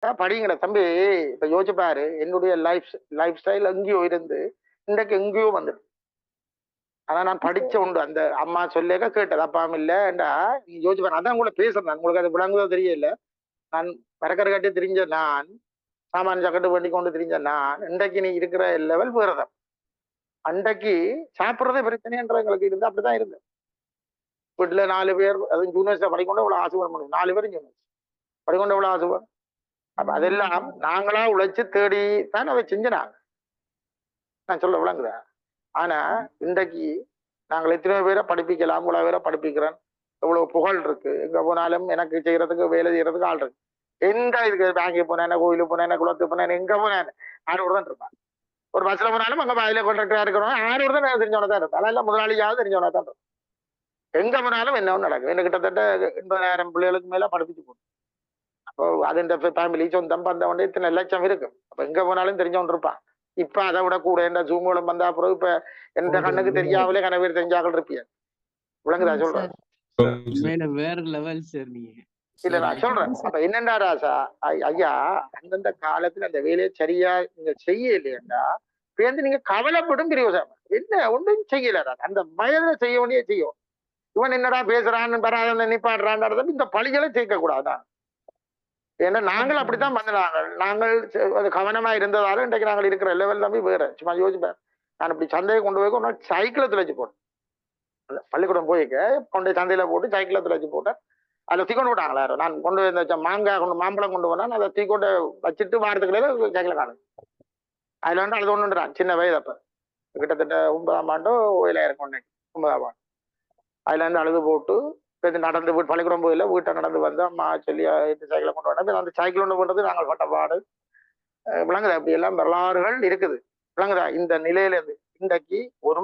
படிக்கலாக்கா படிங்கிற தம்பி. இப்ப யோசிச்சு பாரு, என்னுடைய லைஃப் ஸ்டைல் எங்கேயோ இருந்து இன்றைக்கு எங்கேயோ வந்துடும். அதான் நான் படிச்ச உண்டு. அந்த அம்மா சொல்லேக்க கேட்டது அப்பாவும் இல்லைண்டா. நீ யோசிச்சு பாரு. அதான் உங்களை பேசுறேன். உங்களுக்கு அது விளங்குதோ தெரியல. நான் பறக்கரை கட்டி திரிஞ்ச நான், சாமான் ஜக்கெட்டு வண்டி கொண்டு திரிஞ்ச நான், இன்றைக்கு நீ இருக்கிற லெவல் வேறதான். அன்றைக்கு சாப்பிட்றதே பிரச்சனைன்ற எங்களுக்கு இருந்து அப்படிதான் இருந்தது. வீட்டுல 4 பேர், அது ஜூனியர்ஸா படிக்கொண்டு இவ்வளவு ஆசுவரம் பண்ணுவோம். 4 பேரும் ஜூனியர்ஸ் படிக்கொண்டு இவ்வளவு ஆசுவரம். அப்ப அதெல்லாம் நாங்களா உழைச்சு தேடி தான் அதை செஞ்சனாங்க. நான் சொல்ல விளங்குதா? ஆனா இன்றைக்கு நாங்கள் எத்தனையோ பேரை படிப்பிக்கலாம், இவ்வளவு பேரை படிப்பிக்கிறேன். எவ்வளவு புகழ் இருக்கு. எங்க போனாலும் எனக்கு செய்யறதுக்கு வேலை செய்யறதுக்கு ஆள் இருக்கு. எந்த இதுக்கு பேங்க்கு போனேன், கோயிலுக்கு போனேன், குளத்துக்கு போனேன், எங்க போனேன் ஆறு தான் இருப்பான். ஒரு பஸ்ல போனாலும் அங்க பாயில கான்ட்ராக்டரா இருக்கிறோம் ஆறு தான் தெரிஞ்சவன தான் இருப்பான். அதெல்லாம் முதலாளியாவது தெரிஞ்சவன தான் இருக்கும். எங்க போனாலும் என்ன ஒன்று நடக்கும். என்ன கிட்டத்தட்ட 80,000 பிள்ளைகளுக்கு மேல படிப்பிச்சு போடும். அப்போ அது இந்த ஃபேமிலி சொந்தம் பந்தம் இத்தனை லட்சம் இருக்கு. அப்ப எங்க போனாலும் தெரிஞ்சவன் இருப்பான். இப்ப அதை விட கூட என்ன ஜூம் மூலம் வந்தா அப்புறம் இப்ப எந்த கண்ணுக்கு தெரியாமலே கன பேர் தெரிஞ்சாக்கள் இருப்பிய. விளங்குதா சொல்றேன்? வேற லெவல் சார் நீங்க. இல்ல நான் சொல்றேன். அப்ப என்னண்டா ராசா ஐயா, அந்தந்த காலத்துல அந்த வேலையை சரியா நீங்க செய்ய இல்லையா பேருந்து நீங்க கவலைப்படும் பிரியோசனம் என்ன ஒன்றும் செய்யல. அந்த வயதுல செய்ய வேண்டிய செய்யும். இவன் என்னடா பேசுறான்னு பராத நிப்பாடுறான் இந்த பழிகளை சேர்க்க கூடாதான். ஏன்னா நாங்கள் அப்படித்தான் பண்ணினாங்க. நாங்கள் அது கவனமா இருந்ததால இன்றைக்கு நாங்கள் இருக்கிற லெவல் தம்பி வேற. சும்மா யோசிப்பேன். நான் இப்படி சந்தையை கொண்டு போய் ஒரு சைக்கிளை துளைச்சு போட்டேன். பள்ளிக்கூடம் போய்க்க கொண்டு சந்தையில போட்டு சைக்கிளை துளைச்சு போட்டேன். அதை தீக்கொண்டு விட்டாங்களா? நான் கொண்டு வந்த மாங்காய் கொண்டு மாம்பழம் கொண்டு போனா அதை தீக்கொண்டு வச்சுட்டு வாரத்துக்குள்ளே சைக்கிளை காணும். அதுல வந்து அது ஒண்ணுன்றான் சின்ன வயது. அப்ப கிட்டத்தட்ட 9ஆம் ஆண்டோ 7,000 கொண்டேன். 9ஆம் ஆண்டு அதுல இருந்து அழுது போட்டு நடந்து வீட்டு பள்ளிக்கூடம் போயில வீட்டை நடந்து வந்து அம்மா சொல்லி சைக்கிளை கொண்டு வந்தேன். அந்த சைக்கிள் ஒன்று போன்றது நாங்கள் பட்ட பாடு. விளங்குதா? அப்படி எல்லாம் வரலாறுகள் இருக்குது. விளங்குதா? இந்த நிலையில இருந்து இன்றைக்கு ஒரு